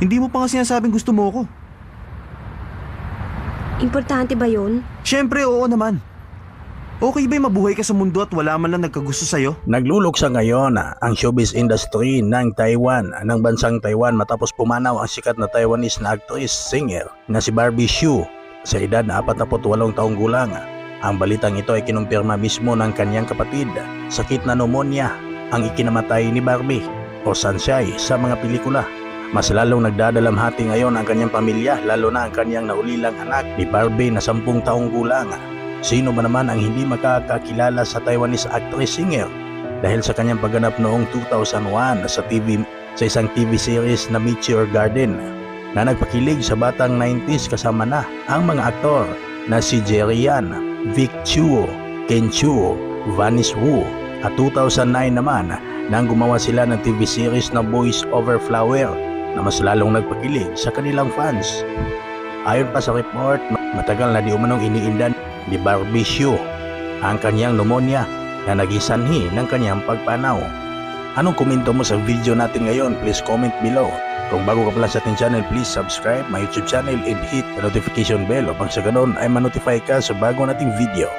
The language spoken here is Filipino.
Hindi mo pa nga sinasabing gusto mo ko. Importante ba yun? Siyempre, oo naman. Okay ba'y mabuhay ka sa mundo at wala man lang nagkagusto sa'yo? Nagluluksa ngayon ang showbiz industry ng Taiwan, ng bansang Taiwan matapos pumanaw ang sikat na Taiwanese na actress singer na si Barbie Hsu sa edad na 48 taong gulang. Ang balitang ito ay kinumpirma mismo ng kanyang kapatid. Sakit na pneumonia ang ikinamatay ni Barbie o Sunshine sa mga pelikula. Mas lalong nagdadalamhati ngayon ang kanyang pamilya, lalo na ang kanyang naulilang anak ni Barbie na 10 taong gulang. Sino ba naman ang hindi makakakilala sa Taiwanese actress singer dahil sa kanyang pagganap noong 2001 sa isang TV series na Meteor Garden na nagpakilig sa batang 90s kasama na ang mga aktor na si Jerry Yan, Vic Chu, Ken Chu, Vanish Wu at 2009 naman nang gumawa sila ng TV series na Boys Over Flower na mas lalong nagpakilig sa kanilang fans. Ayon pa sa report, matagal na di umanong iniindan ni Barbie Hsu ang kanyang pneumonia na nagisanhi ng kanyang pagpanaw. Anong komento mo sa video natin ngayon? Please comment below. Kung bago ka pala sa ating channel, please subscribe my YouTube channel and hit the notification bell upang sa ganon ay manotify ka sa bago nating video.